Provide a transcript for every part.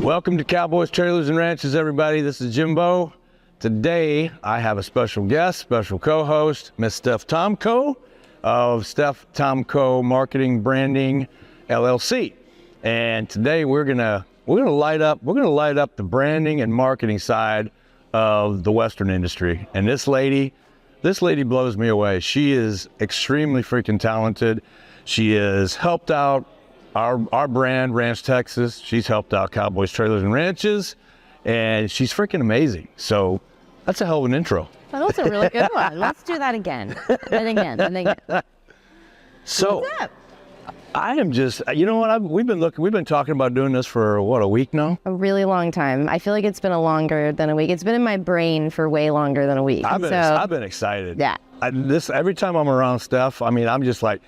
Welcome to Cowboys, Trailers, and Ranches, everybody. This is Jimbo. Today, I have a special guest, special co-host, Miss Steph Tomko of Steph Tomko Marketing Branding LLC. And today we're gonna light up the branding and marketing side of the Western industry. And this lady blows me away. She is extremely freaking talented. She has helped out our brand, Ranch Texas. She's helped out Cowboys, Trailers, and Ranches, and she's freaking amazing. So that's a hell of an intro. That was a really good one. Let's do that again. And again. So I am just, you know what? We've been talking about doing this for what, a week now? A really long time. I feel like it's been longer than a week. It's been in my brain for way longer than a week. I've been excited. Yeah. Every time I'm around Steph, I mean, I'm just like,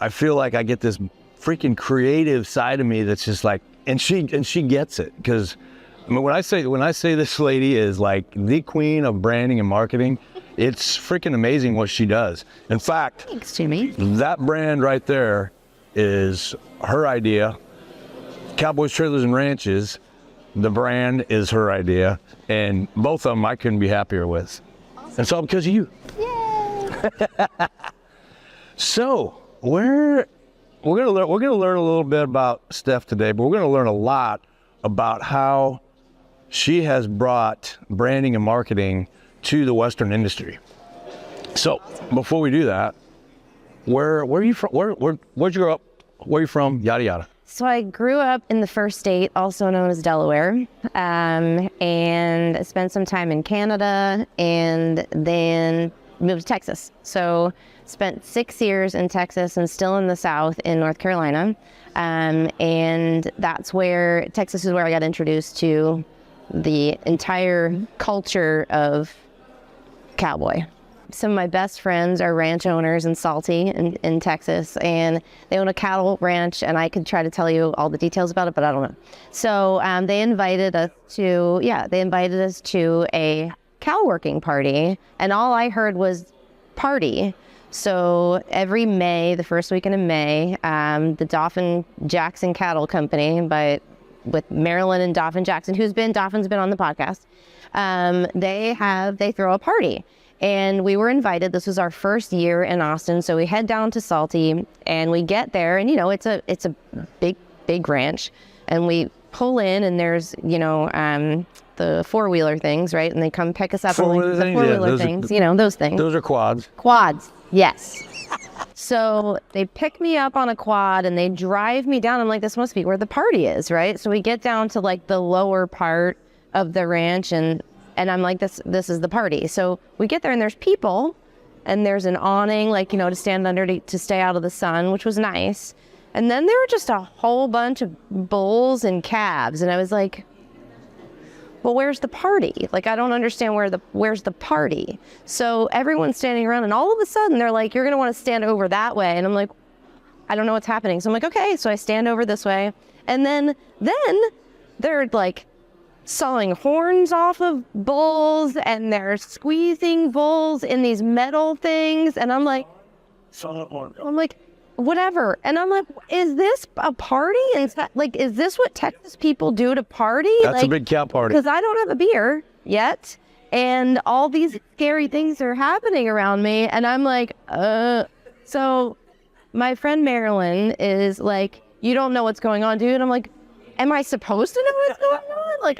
I feel like I get this freaking creative side of me that's just like, and she gets it, because I mean, when I say this lady is like the queen of branding and marketing, it's freaking amazing what she does. In fact, thanks, Jimmy. That brand right there is her idea. Cowboys, Trailers, and Ranches, the brand is her idea, and both of them I couldn't be happier with. Awesome. And it's all because of you. Yay! So we're gonna learn a little bit about Steph today, but we're gonna learn a lot about how she has brought branding and marketing to the Western industry. So before we do that, where are you from? Where'd you grow up? Where are you from? Yada yada. So I grew up in the first state, also known as Delaware, and spent some time in Canada, and then moved to Texas. So spent 6 years in Texas and still in the South in North Carolina. And Texas is where I got introduced to the entire culture of cowboy. Some of my best friends are ranch owners in Salty in Texas, and they own a cattle ranch, and I could try to tell you all the details about it, but I don't know. So they invited us to a cow working party, and all I heard was party. So every May, the first weekend in May, the Dauphin Jackson Cattle Company, with Marilyn and Dauphin Jackson, Dauphin's been on the podcast, they throw a party. And we were invited. This was our first year in Austin, so we head down to Salty, and we get there, and it's a big ranch, and we pull in, and there's the four-wheeler things, right? And they come pick us up. Four-wheeler things, those things. Those are quads. Quads, yes. So they pick me up on a quad, and they drive me down. I'm like, this must be where the party is, right? So we get down to like the lower part of the ranch, and I'm like, this is the party. So we get there, and there's people, and there's an awning, to stand under to stay out of the sun, which was nice. And then there were just a whole bunch of bulls and calves, and I was like, well, where's the party? Like, I don't understand where's the party. So everyone's standing around, and all of a sudden they're like, you're gonna want to stand over that way. And I'm like, I don't know what's happening. So I'm like, okay. So I stand over this way, and then they're like sawing horns off of bulls, and they're squeezing bulls in these metal things. And I'm like, whatever. And I'm like, is this a party? And is this what Texas people do to party? That's a big cow party. Because I don't have a beer yet, and all these scary things are happening around me, and I'm like, So my friend Marilyn is like, you don't know what's going on, dude. I'm like, am I supposed to know what's going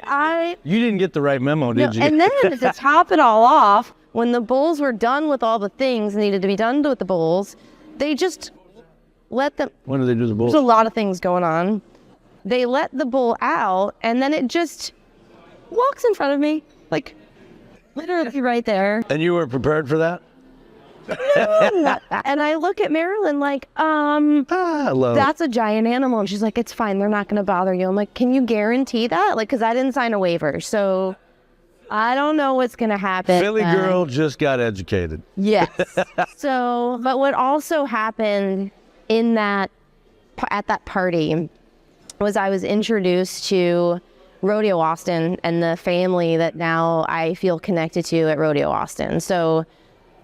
on? You didn't get the right memo, did you? And then to top it all off, when the bulls were done with all the things needed to be done with the bulls, they just let them. When do they do the bulls? There's a lot of things going on. They let the bull out, and then it just walks in front of me, like literally right there. And you were prepared for that? And I look at Marilyn like, that's a giant animal. And she's like, it's fine. They're not going to bother you. I'm like, can you guarantee that? Because I didn't sign a waiver. So I don't know what's going to happen. Philly girl just got educated. Yes. But what also happened at that party was I was introduced to Rodeo Austin and the family that now I feel connected to at Rodeo Austin. So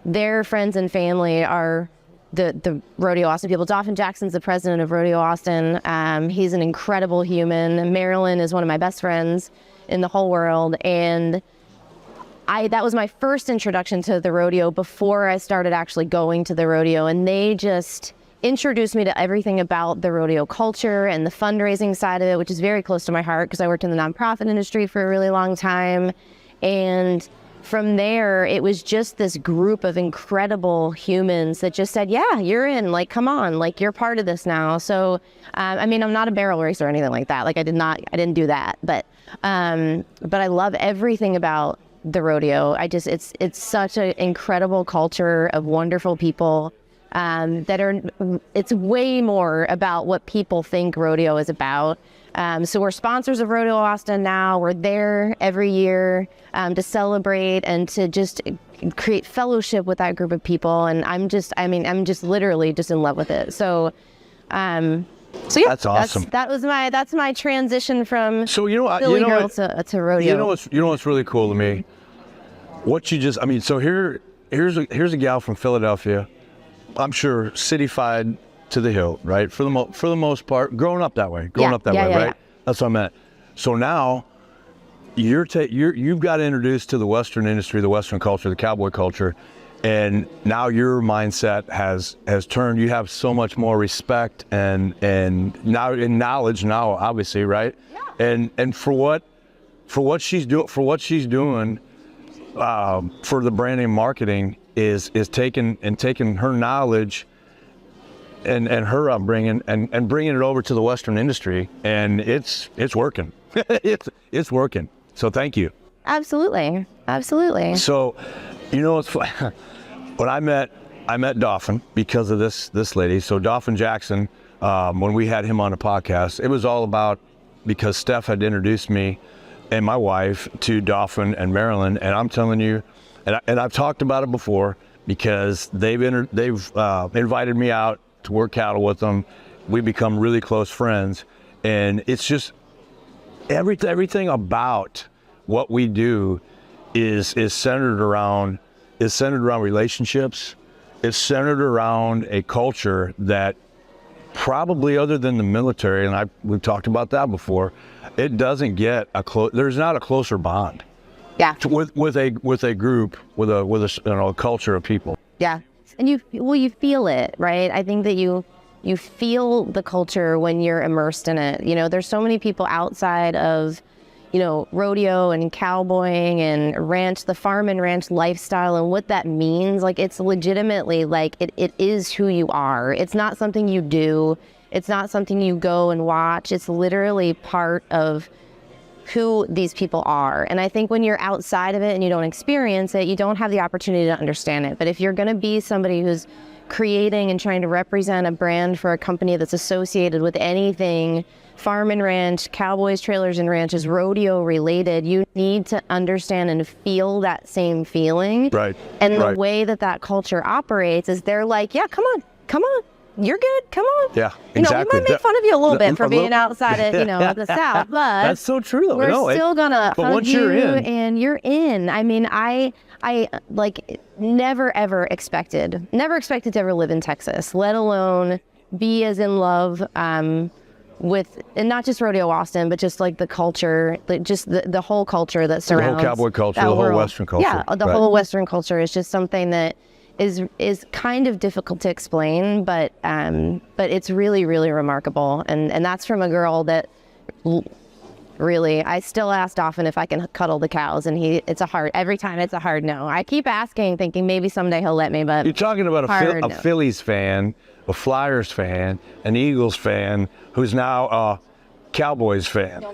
their friends and family are the Rodeo Austin people. Dauphin Jackson's the president of Rodeo Austin. He's an incredible human. Marilyn is one of my best friends in the whole world. And that was my first introduction to the rodeo before I started actually going to the rodeo. And they just introduced me to everything about the rodeo culture and the fundraising side of it, which is very close to my heart because I worked in the nonprofit industry for a really long time. And from there, it was just this group of incredible humans that just said, yeah, you're in, like, come on, like, you're part of this now. So, I mean, I'm not a barrel racer or anything like that. Like, I didn't do that. But I love everything about the rodeo. It's such an incredible culture of wonderful people it's way more about what people think rodeo is about. So we're sponsors of Rodeo Austin now. We're there every year to celebrate and to just create fellowship with that group of people. And I'm just literally just in love with it. So yeah, that's awesome. That's my transition from Philly girl to rodeo. You know what's really cool to me? So here's a gal from Philadelphia. I'm sure citified to the hilt, right? For the most part, growing up that way, right? Yeah. That's what I meant. So now you've got introduced to the Western industry, the Western culture, the cowboy culture, and now your mindset has turned. You have so much more respect and now in knowledge now, obviously, right? Yeah. And for what she's doing for the branding and marketing is taking her knowledge and her upbringing and bringing it over to the Western industry, and it's working. it's working. So thank you. Absolutely. So, it's when I met Dauphin because of this lady. So Dauphin Jackson, when we had him on the podcast, it was all about because Steph had introduced me and my wife to Dauphin and Marilyn, and I'm telling you. And I've talked about it before because they've invited me out to work cattle with them. We become really close friends, and it's just everything about what we do is centered around relationships. It's centered around a culture that probably, other than the military, and we've talked about that before, it doesn't get there's not a closer bond. Yeah. With a group, with a culture of people. Yeah. And you feel it, right? I think that you feel the culture when you're immersed in it. There's so many people outside of, rodeo and cowboying and the farm and ranch lifestyle and what that means. Like, it's legitimately like it is who you are. It's not something you do. It's not something you go and watch. It's literally part of who these people are. And I think when you're outside of it and you don't experience it, you don't have the opportunity to understand it. But if you're going to be somebody who's creating and trying to represent a brand for a company that's associated with anything farm and ranch, cowboys, trailers and ranches, rodeo related, you need to understand and feel that same feeling. Right. And the way that culture operates is they're like, yeah, come on. You're good. Come on. Yeah, exactly. We might make fun of you a little bit for being outside of, the South, but that's so true. Though. We're still gonna hug you, and you're in. I mean, I never expected to ever live in Texas, let alone be as in love with, and not just Rodeo Austin, but just like the culture, just the whole culture that surrounds the whole cowboy culture, the whole Western culture. Yeah, the whole Western culture is just something that is kind of difficult to explain, but it's really, really remarkable. And that's from a girl that really, I still ask Dauphin if I can cuddle the cows, and every time it's a hard no. I keep asking, thinking maybe someday he'll let me, but you're talking about a Phillies fan, a Flyers fan, an Eagles fan, who's now a Cowboys fan.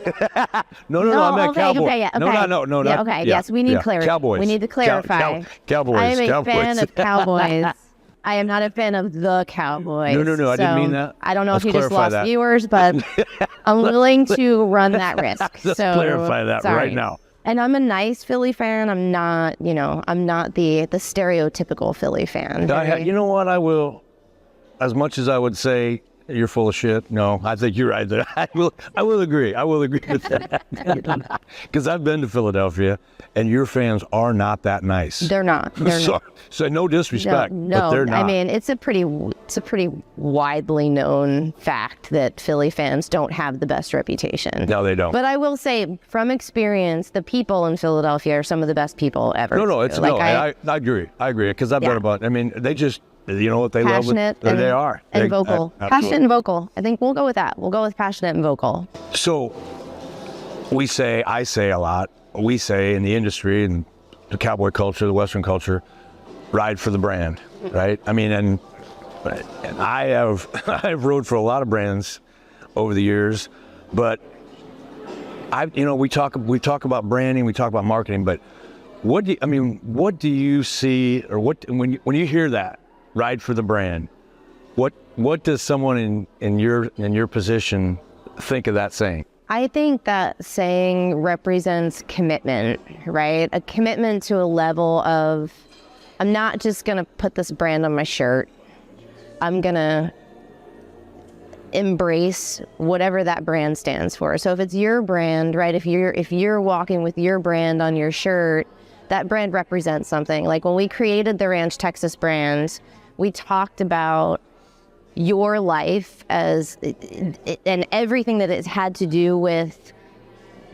No, I meant Cowboys. Okay, yeah, okay. No. Yeah, okay, yes, we need clarity. Cowboys. We need to clarify. Cowboys. I am a fan of Cowboys. I am not a fan of the Cowboys. No, I didn't mean that. I don't know if you just lost viewers, but I'm willing to run that risk. Let's clarify that right now. And I'm a nice Philly fan. I'm not the stereotypical Philly fan. You know what? I will, as much as I would say you're full of shit. No, I think you're right there. I will agree. I will agree with that. Because I've been to Philadelphia, and your fans are not that nice. They're not. They're not. So no disrespect, but they're not. I mean, it's a pretty widely known fact that Philly fans don't have the best reputation. No, they don't. But I will say, from experience, the people in Philadelphia are some of the best people ever. No, it's like, I agree. I agree because I've been about. I mean, they just, you know what they love. Passionate They are and vocal. Passionate and vocal. I think we'll go with that. We'll go with passionate and vocal. So I say a lot. We say in the industry and the cowboy culture, the Western culture, ride for the brand, right? I mean, and I've rode for a lot of brands over the years, but we talk about branding, we talk about marketing, but what do you see, or when you hear that, ride for the brand, what does someone in your position think of that saying? I think that saying represents commitment, right? A commitment to a level of, I'm not just going to put this brand on my shirt. I'm going to embrace whatever that brand stands for. So if it's your brand, right? If you're walking with your brand on your shirt, that brand represents something. Like when we created the Ranch Texas brand, we talked about your life as and everything that it's had to do with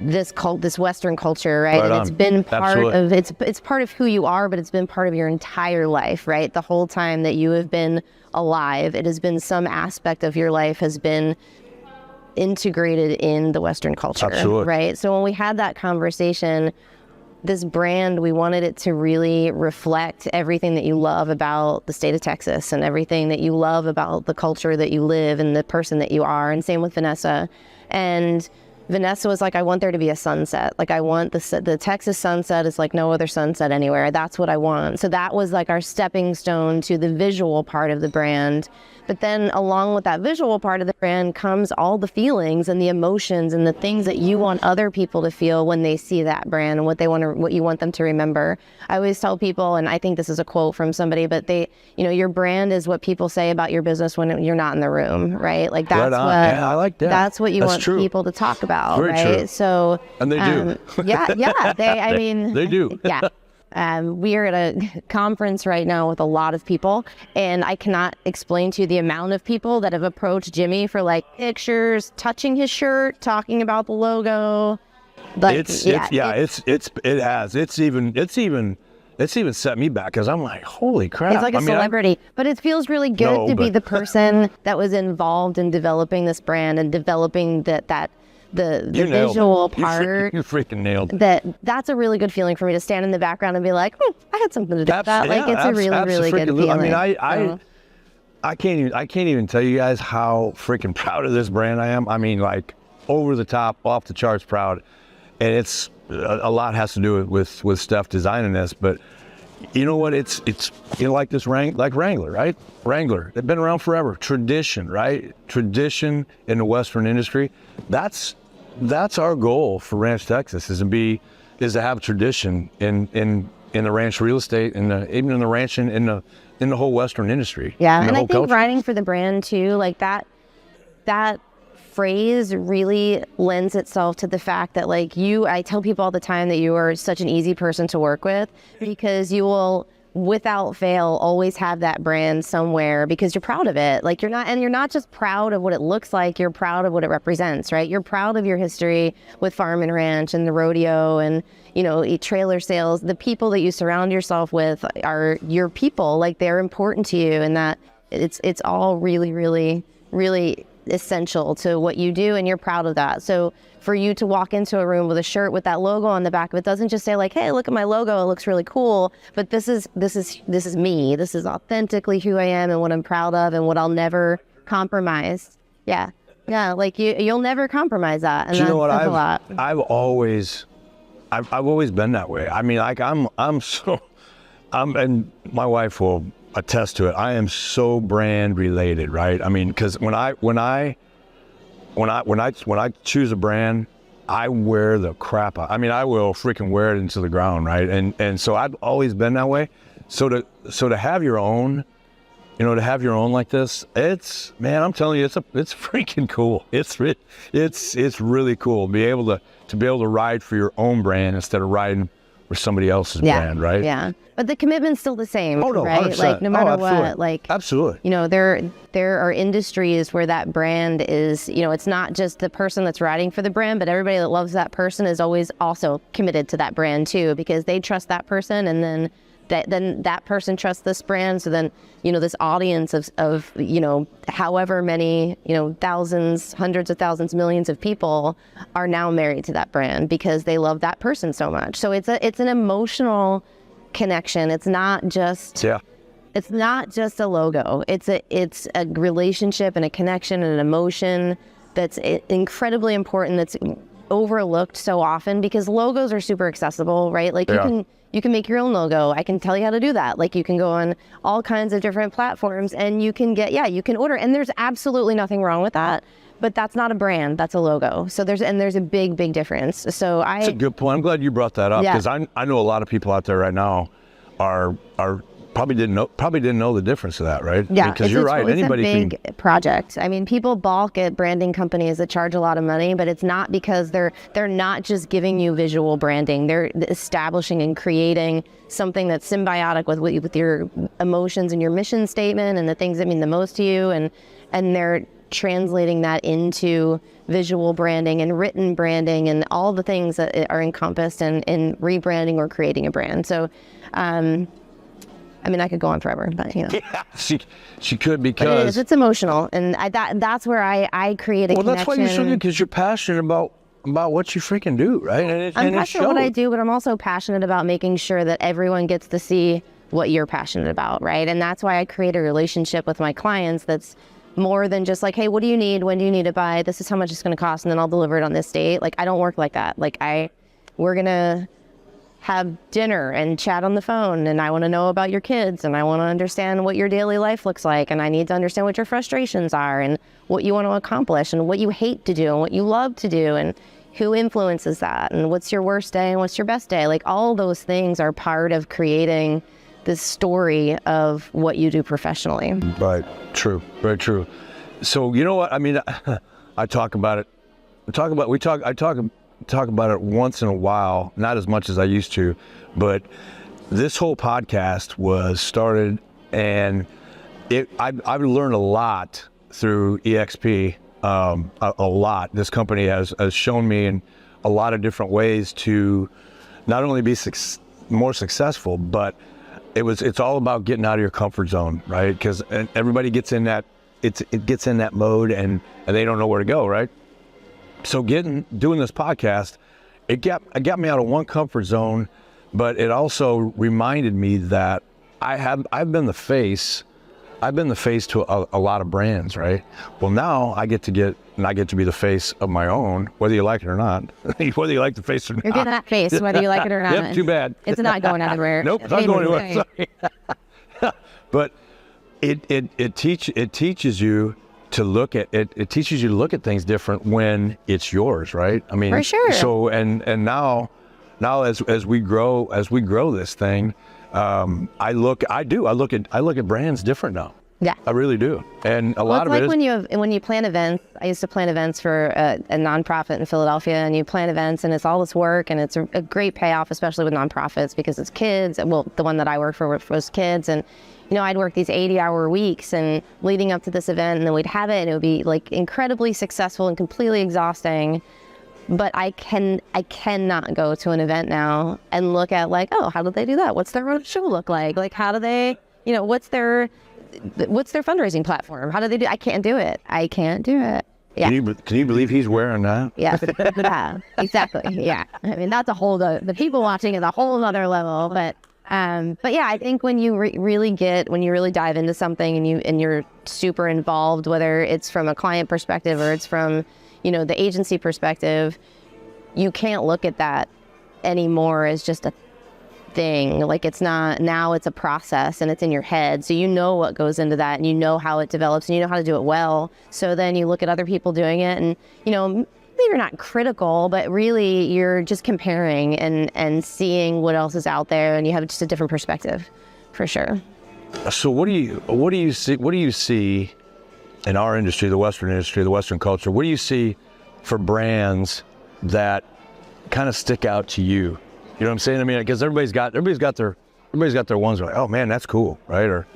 this Western culture, right? And it's been part of it's part of who you are, but it's been part of your entire life, right? The whole time that you have been alive, it has been some aspect of your life has been integrated in the Western culture, right? So when we had that conversation, this brand, we wanted it to really reflect everything that you love about the state of Texas and everything that you love about the culture that you live and the person that you are. And same with Vanessa. And Vanessa was like, I want there to be a sunset. Like I want the Texas sunset is like no other sunset anywhere. That's what I want. So that was like our stepping stone to the visual part of the brand. But then along with that visual part of the brand comes all the feelings and the emotions and the things that you want other people to feel when they see that brand and what you want them to remember. I always tell people, and I think this is a quote from somebody, but your brand is what people say about your business when you're not in the room, right? Like that's I like that. That's what you want people to talk about, Very right? true. So and they do. They do. Yeah. We are at a conference right now with a lot of people, and I cannot explain to you the amount of people that have approached Jimmy for like pictures, touching his shirt, talking about the logo. But it's even set me back because I'm like, holy crap. It's like a celebrity, but it feels really good to be the person that was involved in developing this brand and developing the visual part. You freaking nailed it. That's a really good feeling for me to stand in the background and be like, I had something to do with that. Like it's a really good feeling. I mean, I can't even tell you guys how freaking proud of this brand I am. I mean, like over the top, off the charts proud. And it's a lot has to do with Steph designing this, but you know what? It's like this like Wrangler, right? Wrangler, they've been around forever. Tradition, right? Tradition in the Western industry. That's our goal for Ranch Texas is to have tradition in the ranch real estate and even in the ranch in the whole Western industry. Yeah, and I think riding for the brand too, like that phrase really lends itself to the fact that I tell people all the time that you are such an easy person to work with because you will without fail always have that brand somewhere because you're proud of it. Like you're not just proud of what it looks like, you're proud of what it represents, right? You're proud of your history with farm and ranch and the rodeo and trailer sales. The people that you surround yourself with are your people, like they're important to you, and that it's all really, really, really essential to what you do, and you're proud of that. So for you to walk into a room with a shirt with that logo on the back of it doesn't just say like, hey, look at my logo, it looks really cool, but this is me. This is authentically who I am and what I'm proud of and what I'll never compromise. Yeah, like you'll never compromise that. And you know what? That's a lot. I've always been that way. I mean, like I'm and my wife will attest to it. I am so brand related, right? I mean, because when I choose a brand, I wear the crap out. I mean, I will freaking wear it into the ground, right? And so I've always been that way. So to have your own, you know, to have your own like this, it's, man, I'm telling you, it's freaking cool. It's really cool. Be able to ride for your own brand instead of riding for somebody else's brand, right? Yeah. But the commitment's still the same, Oh, no, right? 100%. Like no matter what, like absolutely. You know, there are industries where that brand is, you know, it's not just the person that's riding for the brand, but everybody that loves that person is always also committed to that brand too, because they trust that person, and then that person trusts this brand. So then, you know, this audience of you know, however many, you know, thousands, hundreds of thousands, millions of people are now married to that brand because they love that person so much. So it's an emotional connection. It's not just it's not just a logo. It's a relationship and a connection and an emotion that's incredibly important, that's overlooked so often, because logos are super accessible, right? Like you can make your own logo. I can tell you how to do that. Like you can go on all kinds of different platforms and you can you can order, and there's absolutely nothing wrong with that. But that's not a brand, that's a logo. So there's a big difference. So that's a good point. I'm glad you brought that up, because I know a lot of people out there right now are probably didn't know the difference of that, right? Yeah, because you're right. Anybody it's a big project. I mean, people balk at branding companies that charge a lot of money, but it's not because they're not just giving you visual branding. They're establishing and creating something that's symbiotic with your emotions and your mission statement and the things that mean the most to you, and they're translating that into visual branding and written branding and all the things that are encompassed in rebranding or creating a brand. So, I mean, I could go on forever, but you know. Yeah, she could, because it's emotional, and that's where I create a connection. Well, that's why you're so good, because you're passionate about what you freaking do, right? I'm passionate about what I do, but I'm also passionate about making sure that everyone gets to see what you're passionate about, right? And that's why I create a relationship with my clients that's more than just like, hey, what do you need? When do you need it by? This is how much it's going to cost, and then I'll deliver it on this date. Like, I don't work like that. Like, we're going to have dinner and chat on the phone, and I want to know about your kids, and I want to understand what your daily life looks like, and I need to understand what your frustrations are and what you want to accomplish and what you hate to do and what you love to do and who influences that and what's your worst day and what's your best day. Like, all those things are part of creating this story of what you do professionally. Right. True. Very true. So, you know what? I mean, I talk about it. I talk about it once in a while, not as much as I used to, but this whole podcast was started, and I've learned a lot through EXP, a lot. This company has shown me in a lot of different ways to not only be more successful, but it's all about getting out of your comfort zone, right? Because everybody gets in that, it gets in that mode, and they don't know where to go, right? So doing this podcast, it got me out of one comfort zone, but it also reminded me that I've been the face to a lot of brands, right? Well, now I get to be the face of my own, whether you like it or not. Whether you like the face or not. You're getting that face, whether you like it or not. Yep, too bad. It's not going anywhere. Nope, it's not going anywhere. Sorry. But it teaches you to look at it. It teaches you to look at things different when it's yours, right? I mean, for sure. So and now as we grow this thing, I look at brands different now. Yeah, I really do. And a lot of it is when you plan events. I used to plan events for a nonprofit in Philadelphia, and you plan events, and it's all this work, and it's a great payoff, especially with nonprofits, because it's kids. Well, the one that I worked for was kids, and you know, I'd work these 80-hour weeks and leading up to this event, and then we'd have it, and it would be like incredibly successful and completely exhausting. But I cannot go to an event now and look at like, oh, how did they do that? What's their show look like? Like, how do they, you know, what's their fundraising platform? How do they do? I can't do it. Yeah. Can you believe he's wearing that? Yes. Yeah, exactly. Yeah. I mean, that's the people watching is a whole other level, but yeah, I think when you really dive into something and you're super involved, whether it's from a client perspective or it's from, you know, the agency perspective, you can't look at that anymore as just a thing. Like, it's not, now it's a process and it's in your head. So you know what goes into that, and you know how it develops, and you know how to do it well. So then you look at other people doing it, and, you know, maybe you're not critical, but really you're just comparing and seeing what else is out there, and you have just a different perspective, for sure. So what do you see in our industry, the Western industry, the Western culture? What do you see for brands that kind of stick out to you? You know what I'm saying? I mean, because everybody's got their ones that are like, oh man, that's cool, right? Or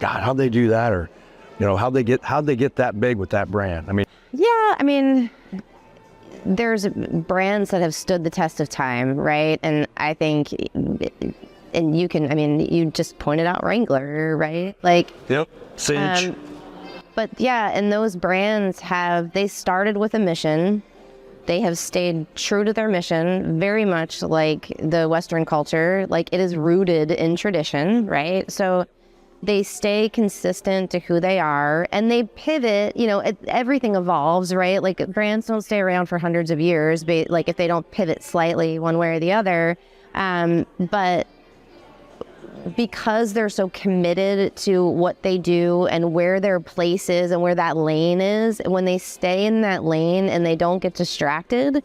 God, how'd they do that? Or, you know, how'd they get that big with that brand? I mean, Yeah, I mean, there's brands that have stood the test of time, right? And I think, and you just pointed out Wrangler, right? Like, yep, Cinch. But yeah, and those brands they started with a mission. They have stayed true to their mission, very much like the Western culture. Like, it is rooted in tradition, right? So they stay consistent to who they are, and they pivot. You know, everything evolves, right? Like, brands don't stay around for hundreds of years, but like if they don't pivot slightly one way or the other. But because they're so committed to what they do and where their place is and where that lane is, when they stay in that lane and they don't get distracted,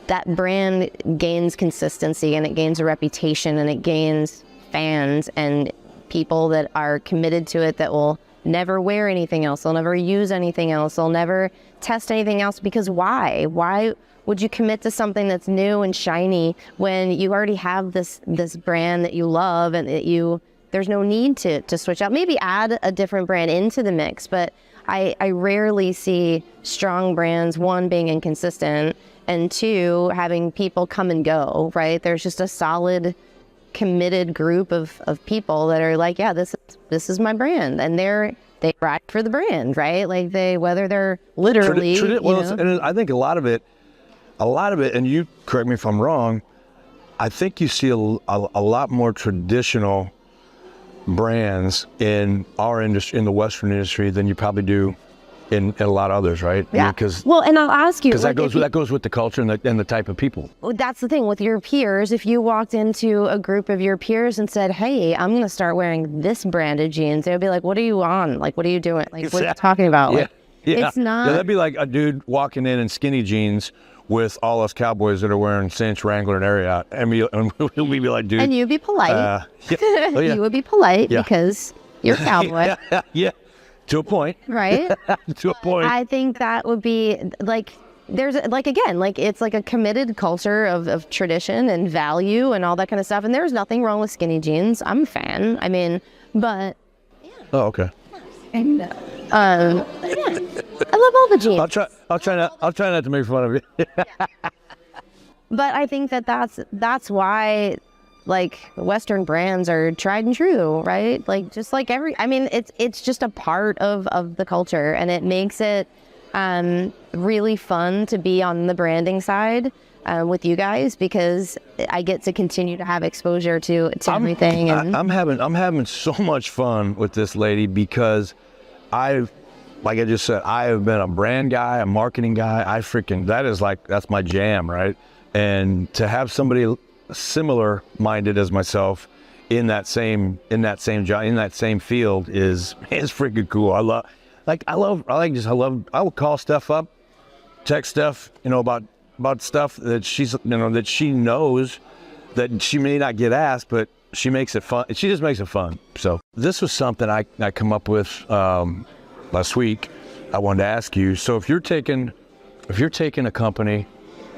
that brand gains consistency, and it gains a reputation, and it gains fans and people that are committed to it, that will never wear anything else. They'll never use anything else. They'll never test anything else, because why? Why would you commit to something that's new and shiny when you already have this brand that you love, and there's no need to switch out? Maybe add a different brand into the mix, but I rarely see strong brands, one, being inconsistent, and two, having people come and go, right? There's just a solid, committed group of people that are like, yeah, this is my brand, and they ride for the brand, right? Like, whether they're literally, and I think a lot of it, and you correct me if I'm wrong, I think you see a lot more traditional brands in our industry, in the Western industry, than you probably do in a lot of others, right? Yeah. Well, and I'll ask you, because that goes with the culture and the type of people. That's the thing with your peers. If you walked into a group of your peers and said, "Hey, I'm going to start wearing this brand of jeans," they would be like, "What are you on? Like, what are you doing? Like, what are you talking about?" Yeah. Like, it's not. Yeah, that'd be like a dude walking in skinny jeans with all us Cowboys that are wearing Cinch, Wrangler, and Ariat, and we'd be like, dude. And you'd be polite. Yeah. Oh, yeah. You would be polite because you're a cowboy. Yeah. To a point. Right? To a point. I think that would be like, there's like, again, like, it's like a committed culture of tradition and value and all that kind of stuff. And there's nothing wrong with skinny jeans. I'm a fan. I mean, but. Yeah. Oh, okay. Yeah. I love all the jeans. I'll try not to make fun of you. But I think that's why, like, Western brands are tried and true, right? Like, just like it's just a part of the culture, and it makes it really fun to be on the branding side with you guys, because I get to continue to have exposure to everything. And I'm having so much fun with this lady, because like I just said, I have been a brand guy, a marketing guy. That's my jam, right? And to have somebody similar minded as myself in that same field is freaking cool. I will call Steph up, text Steph, about stuff that that she knows that she may not get asked, but she makes it fun. She just makes it fun. So this was something I come up with last week. I wanted to ask you. So if you're taking a company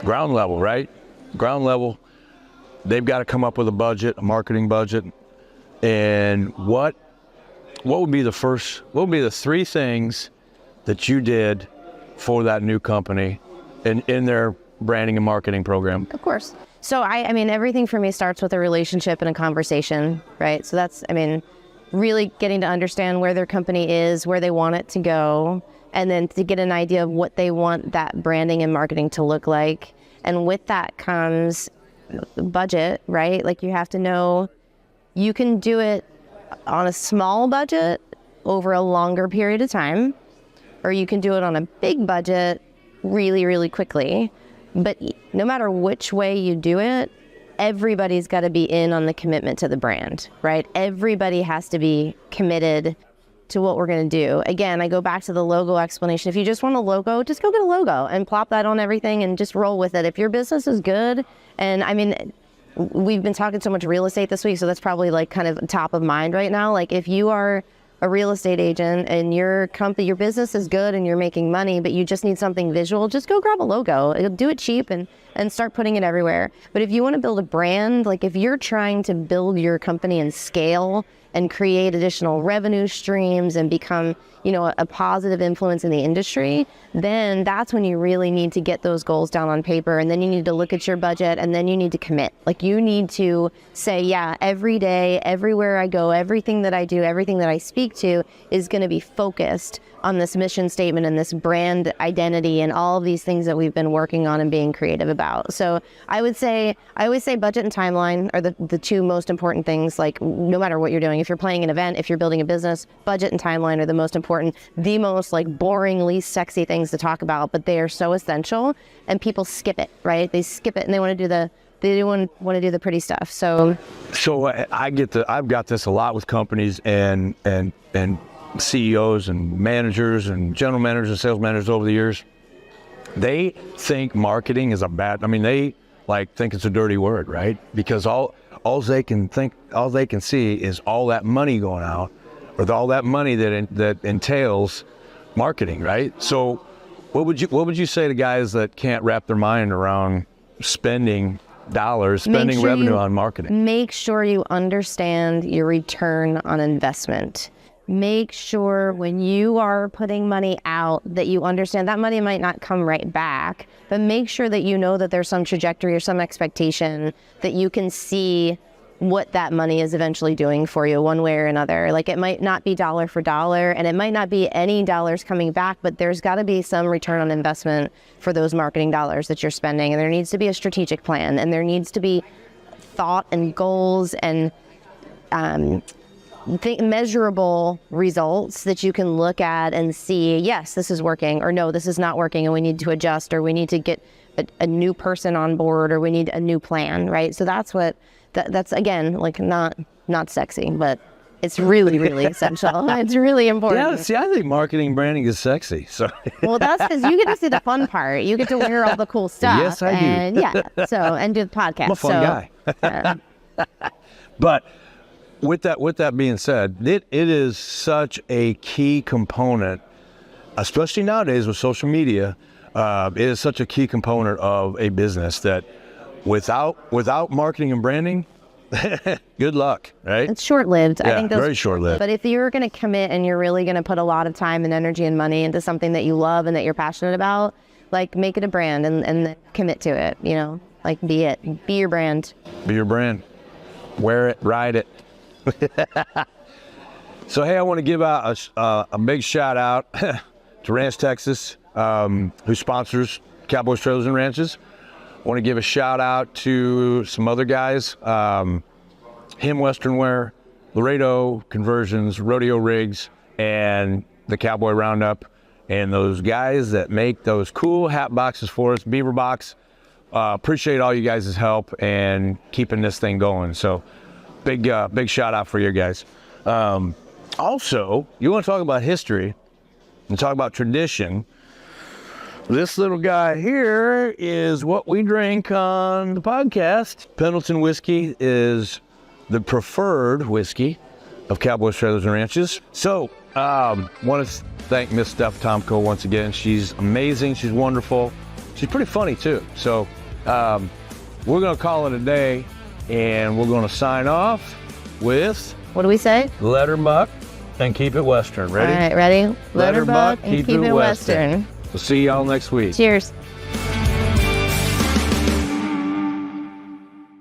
ground level, right? Ground level, they've got to come up with a budget, a marketing budget. And what would be the three things that you did for that new company in their branding and marketing program? Of course. So I mean, everything for me starts with a relationship and a conversation, right? So that's, really getting to understand where their company is, where they want it to go, and then to get an idea of what they want that branding and marketing to look like. And with that comes budget, right? Like, you have to know you can do it on a small budget over a longer period of time, or you can do it on a big budget really, really quickly. But no matter which way you do it, everybody's got to be in on the commitment to the brand, right? Everybody has to be committed to what we're going to do. Again, I go back to the logo explanation. If you just want a logo, just go get a logo and plop that on everything and just roll with it. If your business is good, and we've been talking so much real estate this week, so that's probably like kind of top of mind right now. Like if you are a real estate agent and your company, your business is good and you're making money, but you just need something visual, just go grab a logo. Do it cheap and start putting it everywhere. But if you want to build a brand, like if you're trying to build your company and scale and create additional revenue streams and become, you know, a positive influence in the industry, then that's when you really need to get those goals down on paper. And then you need to look at your budget, and then you need to commit. Like you need to say, yeah, every day, everywhere I go, everything that I do, everything that I speak to is going to be focused on this mission statement and this brand identity and all of these things that we've been working on and being creative about. So I always say budget and timeline are the two most important things. Like no matter what you're doing, if you're playing an event, if you're building a business, budget and timeline are the most important, the most like boring, least sexy things to talk about, but they are so essential and people skip it, right? They skip it and they want to do the pretty stuff. So I've got this a lot with companies and CEOs and managers and general managers and sales managers over the years. They think marketing is they like think it's a dirty word, right? Because all they can see is all that money going out, or all that money that entails marketing, right? So what would you say to guys that can't wrap their mind around spending revenue on marketing? Make sure you understand your return on investment. Make sure when you are putting money out that you understand that money might not come right back, but make sure that you know that there's some trajectory or some expectation that you can see what that money is eventually doing for you one way or another. Like it might not be dollar for dollar and it might not be any dollars coming back, but there's got to be some return on investment for those marketing dollars that you're spending. And there needs to be a strategic plan, and there needs to be thought and goals and measurable results that you can look at and see, yes, this is working, or no, this is not working and we need to adjust, or we need to get a new person on board, or we need a new plan, right? So that's again, like not sexy, but it's really, really essential. It's really important. Yeah, see, I think marketing branding is sexy. So well, that's because you get to see the fun part. You get to wear all the cool stuff. Yes, I do. And and do the podcast. I'm a fun guy. But with that being said, it is such a key component, especially nowadays with social media. It is such a key component of a business that without marketing and branding, good luck, right? It's short-lived. Yeah, I think very short-lived. But if you're going to commit and you're really going to put a lot of time and energy and money into something that you love and that you're passionate about, like make it a brand and commit to it, you know? Like be your brand. Be your brand. Wear it, ride it. So hey, I want to give out a big shout out to Ranch Texas, who sponsors Cowboys, Trailers, and Ranches. I want to give a shout out to some other guys, Him Western Wear, Laredo Conversions, Rodeo Rigs, and the Cowboy Roundup, and those guys that make those cool hat boxes for us, Beaver Box. Appreciate all you guys' help and keeping this thing going. So big shout out for you guys. Also, you want to talk about history and talk about tradition. This little guy here is what we drink on the podcast. Pendleton whiskey is the preferred whiskey of Cowboys, Trailers, and Ranches. So, want to thank Miss Steph Tomko once again. She's amazing. She's wonderful. She's pretty funny too. So, we're going to call it a day, and we're going to sign off with... What do we say? Let her buck and keep it Western. Ready? All right, ready? Let her buck, keep it Western. We'll see y'all next week. Cheers.